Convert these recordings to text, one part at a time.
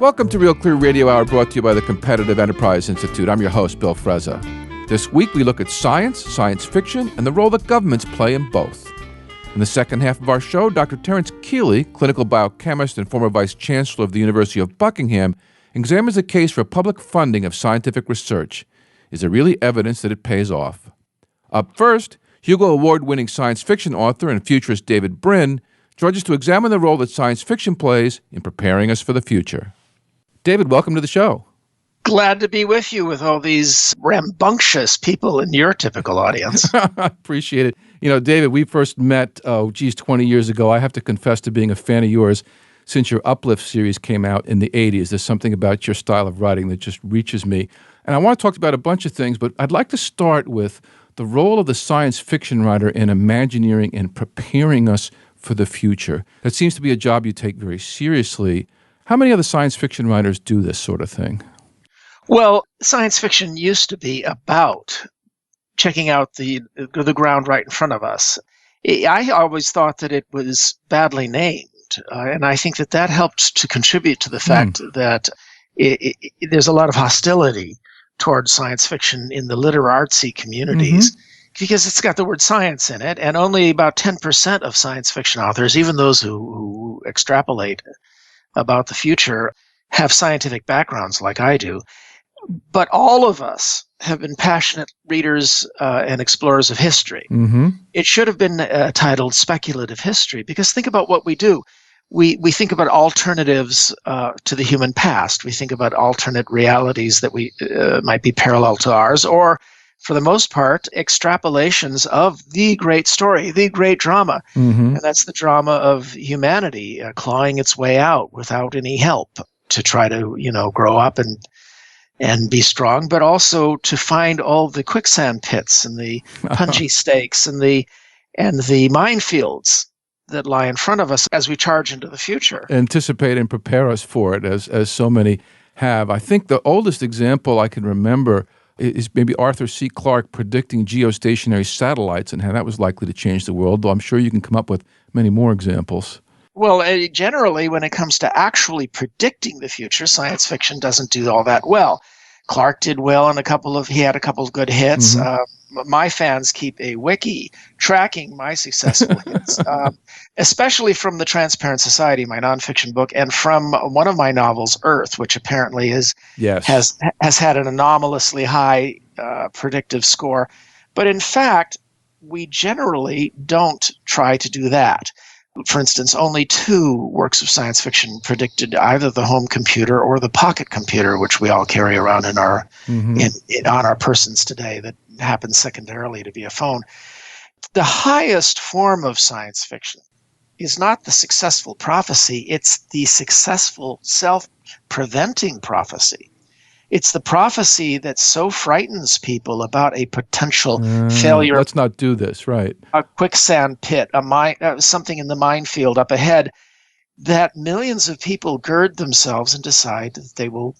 Welcome to Real Clear Radio Hour, brought to you by the Competitive Enterprise Institute. I'm your host, Bill Frezza. This week, we look at science, science fiction, and the role that governments play in both. In the second half of our show, Dr. Terence Keeley, clinical biochemist and former vice chancellor of the University of Buckingham, examines the case for public funding of scientific research. Is there really evidence that it pays off? Up first, Hugo Award-winning science fiction author and futurist David Brin joins us to examine the role that science fiction plays in preparing us for the future. David, welcome to the show. Glad to be with you with all these rambunctious people in your typical audience. Appreciate it. You know, David, we first met, 20 years ago. I have to confess to being a fan of yours since your Uplift series came out in the 80s. There's something about your style of writing that just reaches me. And I want to talk about a bunch of things, but I'd like to start with the role of the science fiction writer in imagineering and preparing us for the future. That seems to be a job you take very seriously. How many other science fiction writers do this sort of thing? Well, science fiction used to be about checking out the ground right in front of us. I always thought that it was badly named, and I think that helped to contribute to the fact that there's a lot of hostility towards science fiction in the literartsy communities because it's got the word science in it, and only about 10% of science fiction authors, even those who extrapolate about the future, have scientific backgrounds like I do. But all of us have been passionate readers and explorers of history. It should have been titled speculative history, because think about what we do. We think about alternatives to the human past. We think about alternate realities that we might be parallel to ours, or for the most part, extrapolations of the great story, the great drama. And that's the drama of humanity clawing its way out without any help to try to, grow up and be strong, but also to find all the quicksand pits and the punji stakes and the minefields that lie in front of us as we charge into the future. Anticipate and prepare us for it, as so many have. I think the oldest example I can remember is maybe Arthur C. Clarke predicting geostationary satellites and how that was likely to change the world, though I'm sure you can come up with many more examples. Well, generally, when it comes to actually predicting the future, science fiction doesn't do all that well. Clarke did well in he had a couple of good hits. My fans keep a wiki tracking my successful hits, especially from The Transparent Society, my nonfiction book, and from one of my novels, Earth, which apparently has had an anomalously high predictive score. But in fact, we generally don't try to do that. For instance, only 2 works of science fiction predicted either the home computer or the pocket computer, which we all carry around on our persons today, that happens secondarily to be a phone. The highest form of science fiction is not the successful prophecy, it's the successful self-preventing prophecy. It's the prophecy that so frightens people about a potential failure. Let's not do this, right? A quicksand pit, something in the minefield up ahead, that millions of people gird themselves and decide that they will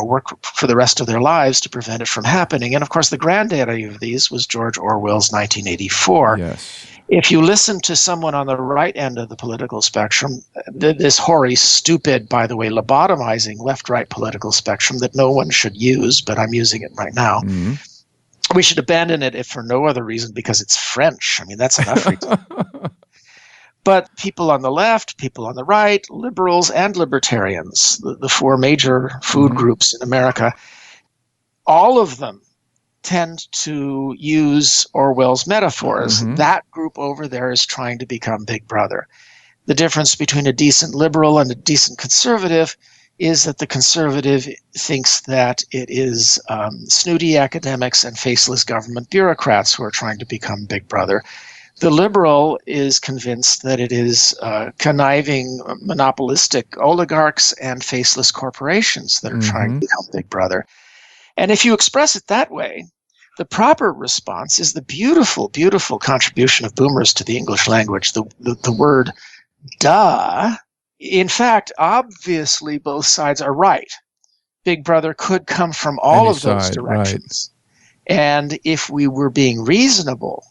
work for the rest of their lives to prevent it from happening. And of course, the granddaddy of these was George Orwell's 1984. Yes. If you listen to someone on the right end of the political spectrum, this hoary, stupid, by the way, lobotomizing left-right political spectrum that no one should use, but I'm using it right now, we should abandon it if for no other reason because it's French. I mean, that's enough reason. But people on the left, people on the right, liberals and libertarians, the 4 major food groups in America, all of them tend to use Orwell's metaphors. That group over there is trying to become Big Brother. The difference between a decent liberal and a decent conservative is that the conservative thinks that it is snooty academics and faceless government bureaucrats who are trying to become Big Brother. The liberal is convinced that it is conniving, monopolistic oligarchs and faceless corporations that are trying to become Big Brother. And if you express it that way, the proper response is the beautiful, beautiful contribution of boomers to the English language, the word duh. In fact, obviously, both sides are right. Big Brother could come from all of those directions. Right. And if we were being reasonable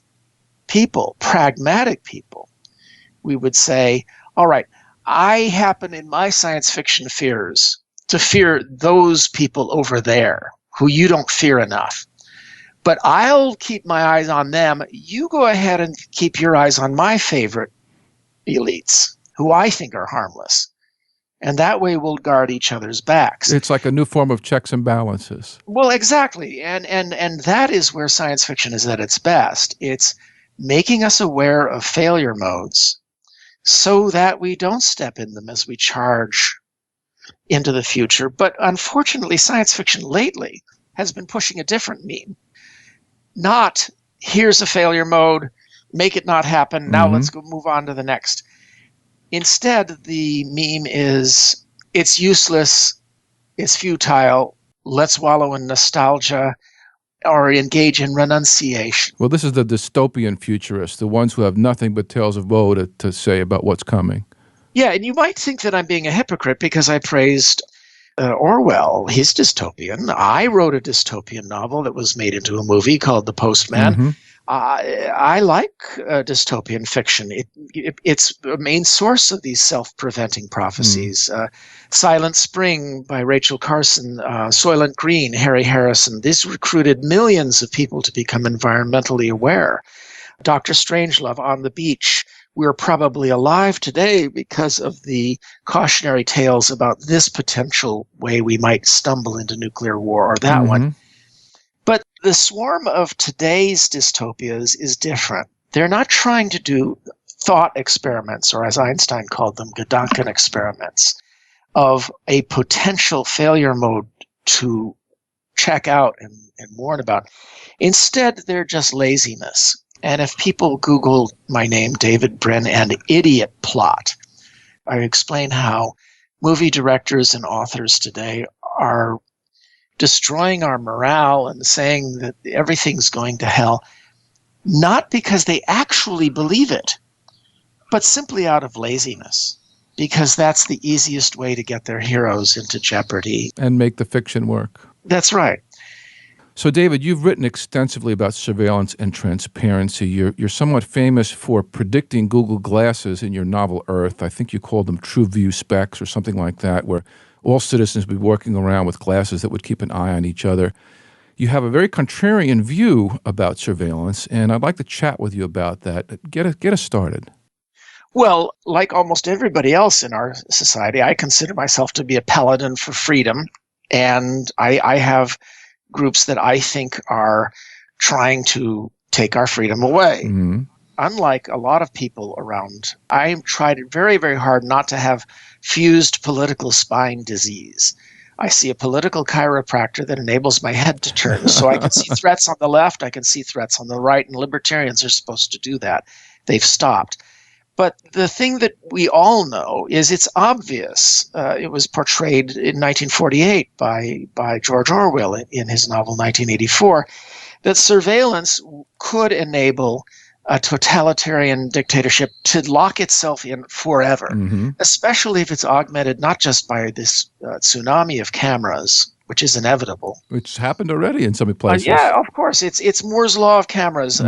people, pragmatic people, we would say, all right, I happen in my science fiction fears to fear those people over there who you don't fear enough. But I'll keep my eyes on them. You go ahead and keep your eyes on my favorite elites, who I think are harmless. And that way we'll guard each other's backs. It's like a new form of checks and balances. Well, exactly. And that is where science fiction is at its best. It's making us aware of failure modes so that we don't step in them as we charge into the future. But unfortunately, science fiction lately has been pushing a different meme. Not, here's a failure mode, make it not happen, now let's go move on to the next. Instead, the meme is, it's useless, it's futile, let's wallow in nostalgia or engage in renunciation. Well, this is the dystopian futurists, the ones who have nothing but tales of woe to say about what's coming. Yeah, and you might think that I'm being a hypocrite because I praised Orwell. He's dystopian. I wrote a dystopian novel that was made into a movie called The Postman. I like dystopian fiction. It's a main source of these self-preventing prophecies. Silent Spring by Rachel Carson, Soylent Green, Harry Harrison. This recruited millions of people to become environmentally aware. Dr. Strangelove, On the Beach. We're probably alive today because of the cautionary tales about this potential way we might stumble into nuclear war or that one. But the swarm of today's dystopias is different. They're not trying to do thought experiments, or as Einstein called them, Gedanken experiments, of a potential failure mode to check out and warn about. Instead, they're just laziness. And if people Google my name, David Brin, and idiot plot, I explain how movie directors and authors today are destroying our morale and saying that everything's going to hell, not because they actually believe it, but simply out of laziness, because that's the easiest way to get their heroes into jeopardy. And make the fiction work. That's right. So, David, you've written extensively about surveillance and transparency. You're somewhat famous for predicting Google glasses in your novel Earth. I think you called them True View specs or something like that, where all citizens would be walking around with glasses that would keep an eye on each other. You have a very contrarian view about surveillance, and I'd like to chat with you about that. Get us started. Well, like almost everybody else in our society, I consider myself to be a paladin for freedom, and I have groups that I think are trying to take our freedom away. Unlike a lot of people around, I tried very, very hard not to have fused political spine disease. I see a political chiropractor that enables my head to turn. So I can see threats on the left, I can see threats on the right, and libertarians are supposed to do that. They've stopped. But the thing that we all know is it's obvious. It was portrayed in 1948 by George Orwell in his novel 1984, that surveillance could enable a totalitarian dictatorship to lock itself in forever, especially if it's augmented not just by this tsunami of cameras, which is inevitable. Which happened already in some places. Yeah, of course. It's Moore's law of cameras.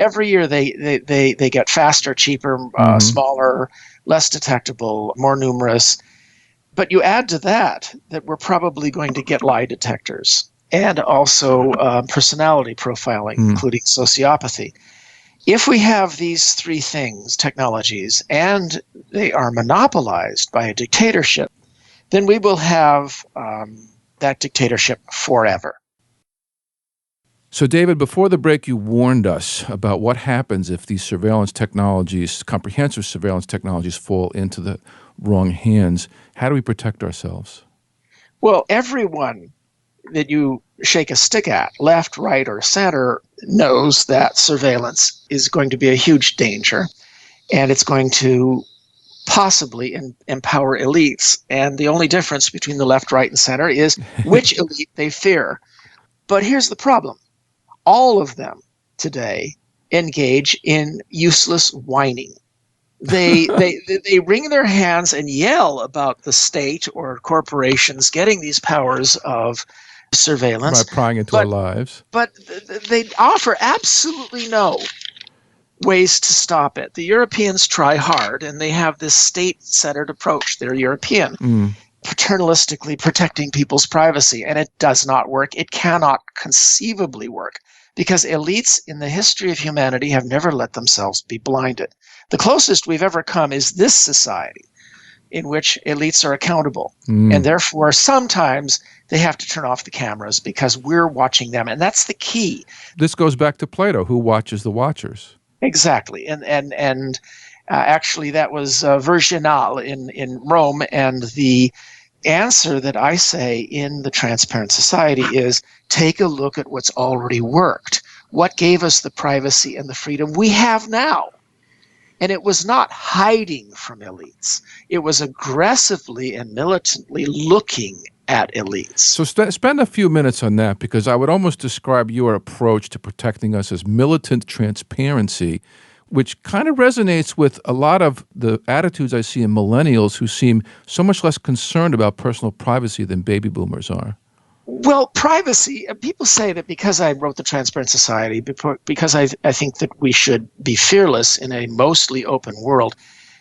Every year they get faster, cheaper, smaller, less detectable, more numerous. But you add to that we're probably going to get lie detectors and also personality profiling, including sociopathy. If we have these three things, technologies, and they are monopolized by a dictatorship, then we will have that dictatorship forever. So, David, before the break, you warned us about what happens if these surveillance technologies, comprehensive surveillance technologies, fall into the wrong hands. How do we protect ourselves? Well, everyone that you shake a stick at, left, right, or center, knows that surveillance is going to be a huge danger, and it's going to possibly empower elites. And the only difference between the left, right, and center is which elite they fear. But here's the problem. All of them today engage in useless whining. They wring their hands and yell about the state or corporations getting these powers of surveillance. By prying into our lives. But they offer absolutely no ways to stop it. The Europeans try hard, and they have this state-centered approach. They're European. paternalistically protecting people's privacy, and it does not work. It cannot conceivably work because elites in the history of humanity have never let themselves be blinded. The closest we've ever come is this society in which elites are accountable, and therefore sometimes they have to turn off the cameras because we're watching them, and that's the key. This goes back to Plato, who watches the watchers. Exactly, and actually that was Virginal in Rome, and the answer that I say in The Transparent Society is take a look at what's already worked. What gave us the privacy and the freedom we have now? And it was not hiding from elites. It was aggressively and militantly looking at elites. So spend a few minutes on that, because I would almost describe your approach to protecting us as militant transparency, which kind of resonates with a lot of the attitudes I see in millennials who seem so much less concerned about personal privacy than baby boomers are. Well, privacy, people say that because I wrote The Transparent Society, because I think that we should be fearless in a mostly open world,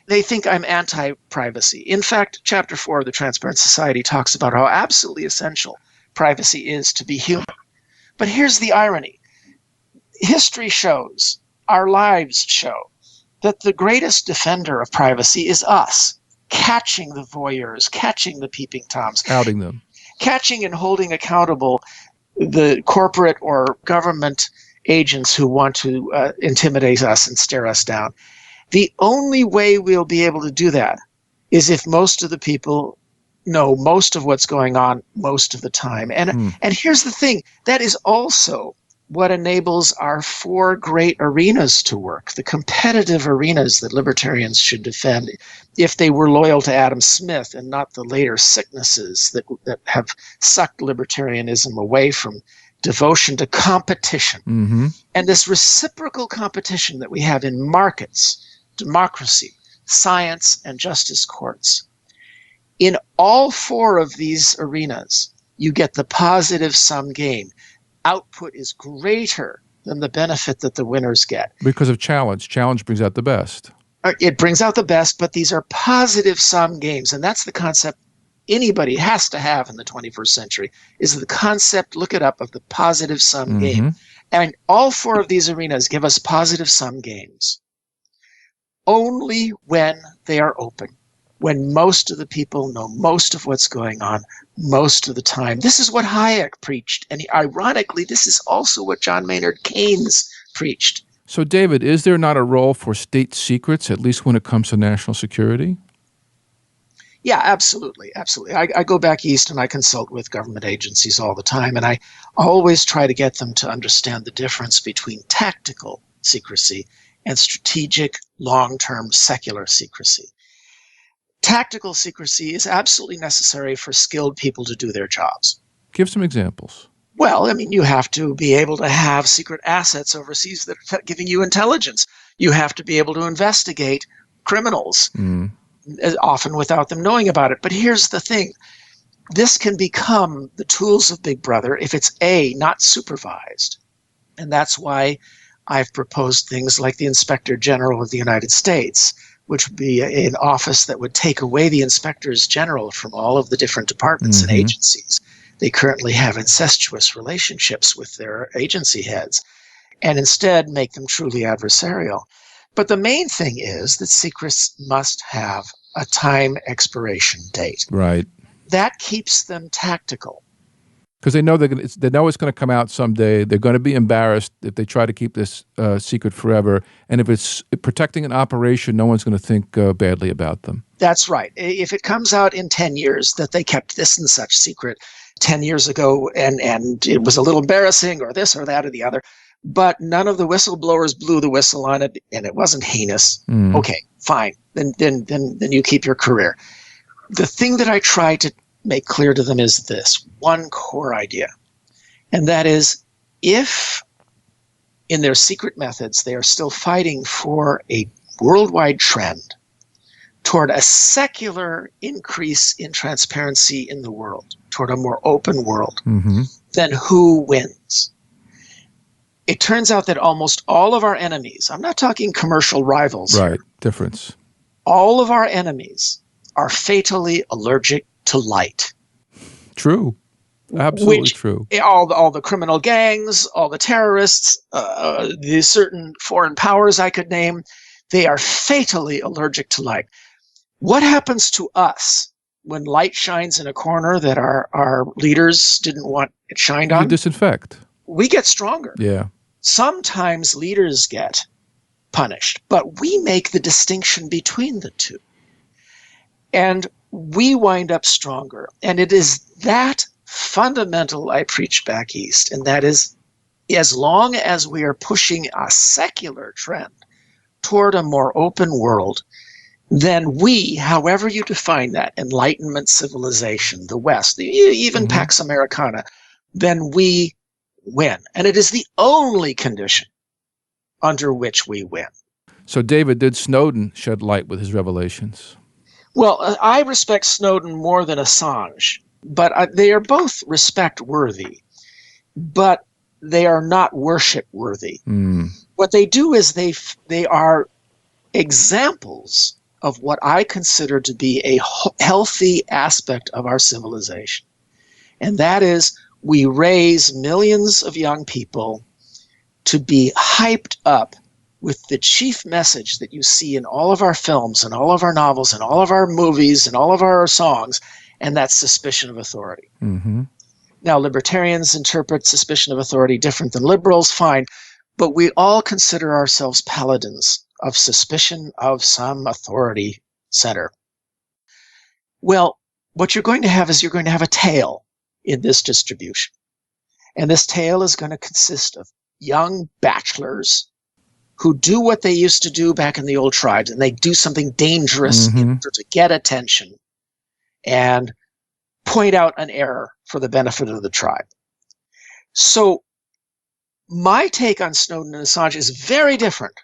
they think I'm anti-privacy. In fact, Chapter 4 of The Transparent Society talks about how absolutely essential privacy is to be human. But here's the irony. History shows, our lives show, that the greatest defender of privacy is us, catching the voyeurs, catching the peeping toms. Outing them. Catching and holding accountable the corporate or government agents who want to intimidate us and stare us down. The only way we'll be able to do that is if most of the people know most of what's going on most of the time. And here's the thing, that is also what enables our four great arenas to work, the competitive arenas that libertarians should defend if they were loyal to Adam Smith and not the later sicknesses that have sucked libertarianism away from devotion to competition. And this reciprocal competition that we have in markets, democracy, science, and justice courts. In all four of these arenas, you get the positive sum game. Output is greater than the benefit that the winners get. Because of challenge. Challenge brings out the best. It brings out the best, but these are positive sum games, and that's the concept anybody has to have in the 21st century, is the concept, look it up, of the positive sum game. And all four of these arenas give us positive sum games only when they are open, when most of the people know most of what's going on most of the time. This is what Hayek preached, and ironically, this is also what John Maynard Keynes preached. So, David, is there not a role for state secrets, at least when it comes to national security? Yeah, absolutely, absolutely. I go back east and I consult with government agencies all the time, and I always try to get them to understand the difference between tactical secrecy and strategic, long-term secular secrecy. Tactical secrecy is absolutely necessary for skilled people to do their jobs. Give some examples. Well, I mean, you have to be able to have secret assets overseas that are giving you intelligence. You have to be able to investigate criminals, often without them knowing about it. But here's the thing. This can become the tools of Big Brother if it's, A, not supervised. And that's why I've proposed things like the Inspector General of the United States, which would be an office that would take away the inspectors general from all of the different departments and agencies. They currently have incestuous relationships with their agency heads, and instead make them truly adversarial. But the main thing is that secrets must have a time expiration date. Right. That keeps them tactical. Because they know it's going to come out someday. They're going to be embarrassed if they try to keep this secret forever. And if it's protecting an operation, no one's going to think badly about them. That's right. If it comes out in 10 years that they kept this and such secret 10 years ago and it was a little embarrassing or this or that or the other, but none of the whistleblowers blew the whistle on it and it wasn't heinous, okay, fine. Then you keep your career. The thing that I try to make clear to them is this one core idea, and that is, if in their secret methods they are still fighting for a worldwide trend toward a secular increase in transparency in the world, toward a more open world, then who wins? It turns out that almost all of our enemies, I'm not talking commercial rivals, right, difference. All of our enemies are fatally allergic to light. True. Absolutely true. All the criminal gangs, all the terrorists, the certain foreign powers I could name, they are fatally allergic to light. What happens to us when light shines in a corner that our leaders didn't want it shined on? You disinfect. We get stronger. Yeah. Sometimes leaders get punished, but we make the distinction between the two. And we wind up stronger. And it is that fundamental I preach back east, and that is, as long as we are pushing a secular trend toward a more open world, then we, however you define that, Enlightenment civilization, the West, even Pax Americana, then we win. And it is the only condition under which we win. So, David, did Snowden shed light with his revelations? Well, I respect Snowden more than Assange, but they are both respect-worthy, but they are not worship-worthy. What they do is they are examples of what I consider to be a healthy aspect of our civilization. And that is, we raise millions of young people to be hyped up with the chief message that you see in all of our films and all of our novels and all of our movies and all of our songs, and that's suspicion of authority. Now, libertarians interpret suspicion of authority different than liberals, fine, but we all consider ourselves paladins of suspicion of some authority center. Well, what you're going to have is you're going to have a tail in this distribution. And this tail is going to consist of young bachelors who do what they used to do back in the old tribes, and they do something dangerous in order to get attention and point out an error for the benefit of the tribe. So my take on Snowden and Assange is very different.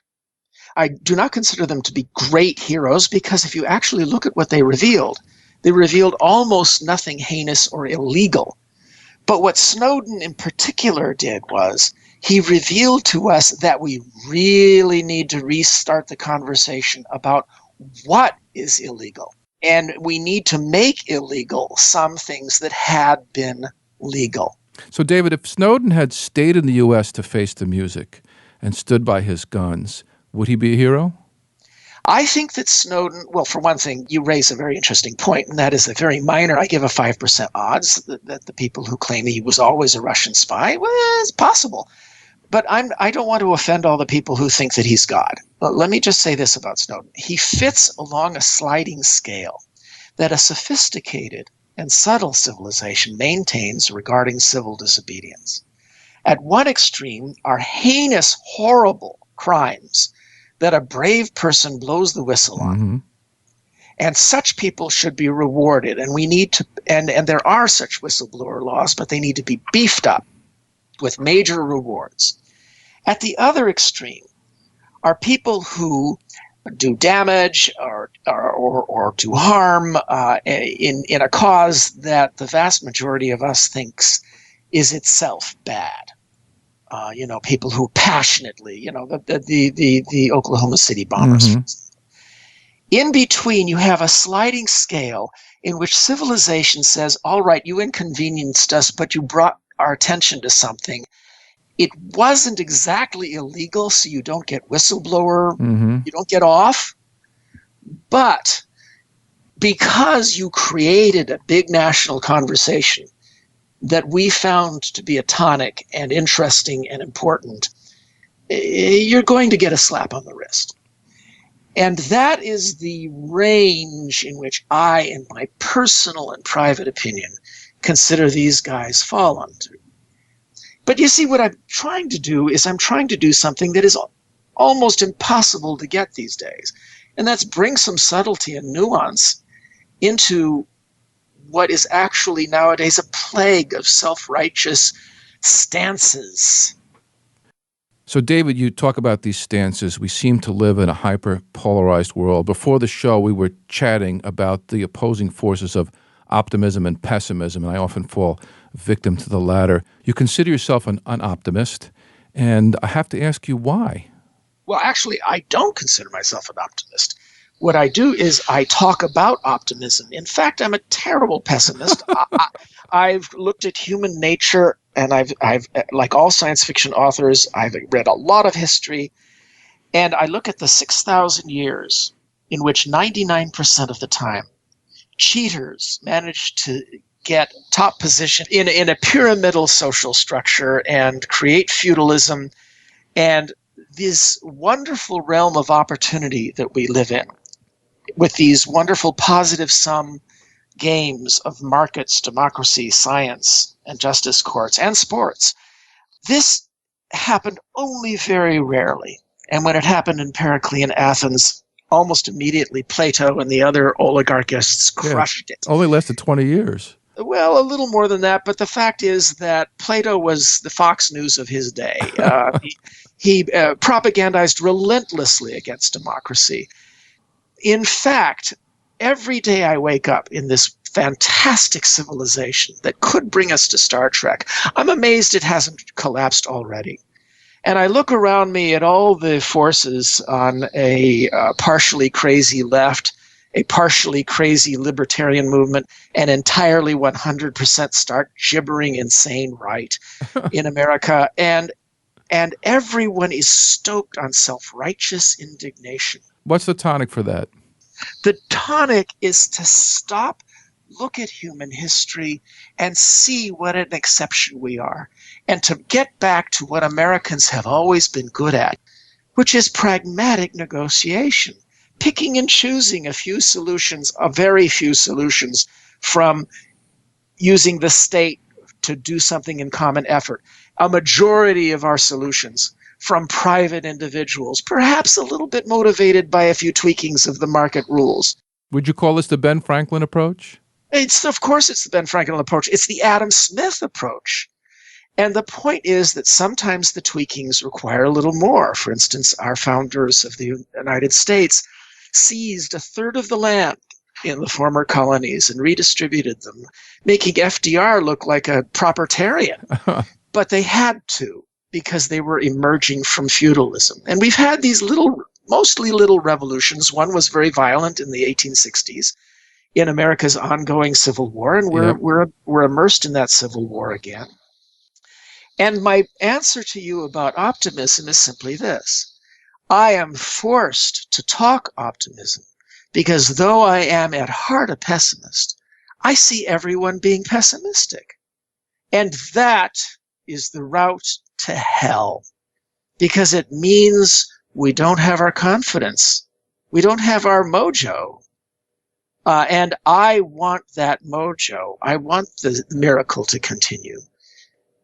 I do not consider them to be great heroes, because if you actually look at what they revealed almost nothing heinous or illegal. But what Snowden in particular did was he revealed to us that we really need to restart the conversation about what is illegal. And we need to make illegal some things that had been legal. So, David, if Snowden had stayed in the U.S. to face the music and stood by his guns, would he be a hero? I think that Snowden, well, for one thing, you raise a very interesting point, and that is a very minor, I give a 5% odds that the people who claim he was always a Russian spy, well, it's possible. But I don't want to offend all the people who think that he's God. But let me just say this about Snowden. He fits along a sliding scale that a sophisticated and subtle civilization maintains regarding civil disobedience. At one extreme are heinous, horrible crimes that a brave person blows the whistle on. And such people should be rewarded. And we need to, and there are such whistleblower laws, but they need to be beefed up with major rewards. At the other extreme are people who do damage or do harm in a cause that the vast majority of us thinks is itself bad. People who passionately, the Oklahoma City bombers. In between, you have a sliding scale in which civilization says, all right, you inconvenienced us, but you brought our attention to something. It wasn't exactly illegal, so you don't get whistleblower, you don't get off. But because you created a big national conversation that we found to be a tonic and interesting and important, you're going to get a slap on the wrist. And that is the range in which I, in my personal and private opinion, consider these guys fall onto. But you see, what I'm trying to do is I'm trying to do something that is almost impossible to get these days. And that's bring some subtlety and nuance into what is actually nowadays a plague of self-righteous stances. So, David, you talk about these stances. We seem to live in a hyper-polarized world. Before the show, we were chatting about the opposing forces of optimism and pessimism, and I often fall victim to the latter. You consider yourself an optimist, and I have to ask you why. Well, actually, I don't consider myself an optimist. What I do is I talk about optimism. In fact, I'm a terrible pessimist. I've looked at human nature, and I've like all science fiction authors, I've read a lot of history, and I look at the 6,000 years in which 99% of the time cheaters managed to get top position in a pyramidal social structure and create feudalism and this wonderful realm of opportunity that we live in, with these wonderful positive sum games of markets, democracy, science, and justice courts, and sports. This happened only very rarely. And when it happened in Periclean Athens, almost immediately Plato and the other oligarchists crushed it. Only lasted 20 years. Well, a little more than that, but the fact is that Plato was the Fox News of his day. He propagandized relentlessly against democracy. In fact, every day I wake up in this fantastic civilization that could bring us to Star Trek, I'm amazed it hasn't collapsed already. And I look around me at all the forces on a partially crazy left, a partially crazy libertarian movement, and entirely 100% start gibbering insane right in America. And everyone is stoked on self-righteous indignation. What's the tonic for that? The tonic is to stop, look at human history, and see what an exception we are, and to get back to what Americans have always been good at, which is pragmatic negotiation, picking and choosing a very few solutions, from using the state to do something in common effort. A majority of our solutions from private individuals, perhaps a little bit motivated by a few tweakings of the market rules. Would you call this the Ben Franklin approach? Of course it's the Ben Franklin approach. It's the Adam Smith approach. And the point is that sometimes the tweakings require a little more. For instance, our founders of the United States seized a third of the land in the former colonies and redistributed them, making FDR look like a propertarian. But they had to, because they were emerging from feudalism. And we've had these mostly little revolutions. One was very violent in the 1860s in America's ongoing Civil War, and we're immersed in that Civil War again. And my answer to you about optimism is simply this. I am forced to talk optimism because though I am at heart a pessimist, I see everyone being pessimistic. And that is the route to hell, because it means we don't have our confidence. We don't have our mojo. And I want that mojo. I want the miracle to continue.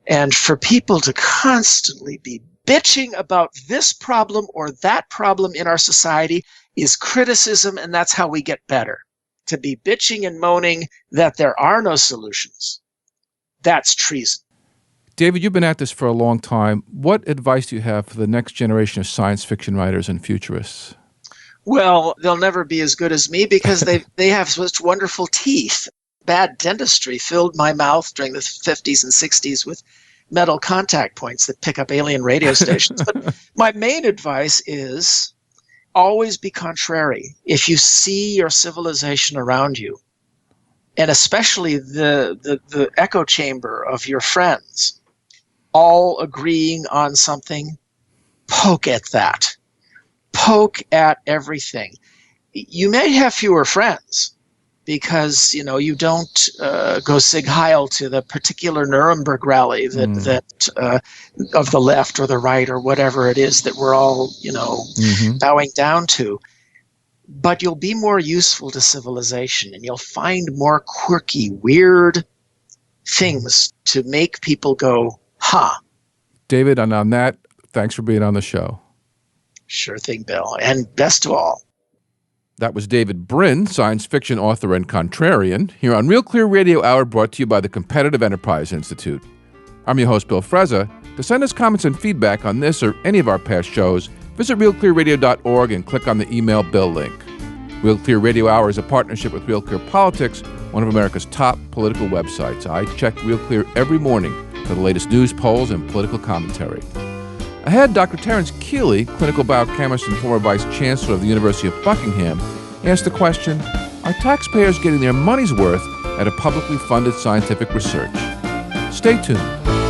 And for people to constantly be bitching about this problem or that problem in our society is criticism, and that's how we get better. To be bitching and moaning that there are no solutions, that's treason. David, you've been at this for a long time. What advice do you have for the next generation of science fiction writers and futurists? Well, they'll never be as good as me because they have such wonderful teeth. Bad dentistry filled my mouth during the 50s and 60s with metal contact points that pick up alien radio stations. But my main advice is always be contrary. If you see your civilization around you, and especially the echo chamber of your friends, all agreeing on something, poke at that. Poke at everything. You may have fewer friends because, you don't go Sig Heil to the particular Nuremberg rally that of the left or the right or whatever it is that we're all, bowing down to. But you'll be more useful to civilization, and you'll find more quirky, weird things to make people go, huh. David, and on that, thanks for being on the show. Sure thing, Bill. And best of all. That was David Brin, science fiction author and contrarian, here on Real Clear Radio Hour, brought to you by the Competitive Enterprise Institute. I'm your host, Bill Frezza. To send us comments and feedback on this or any of our past shows, visit realclearradio.org and click on the email Bill link. Real Clear Radio Hour is a partnership with Real Clear Politics, one of America's top political websites. I check Real Clear every morning for the latest news, polls, and political commentary. Ahead, Dr. Terence Keeley, clinical biochemist and former vice chancellor of the University of Buckingham, asked the question, are taxpayers getting their money's worth out of publicly funded scientific research? Stay tuned.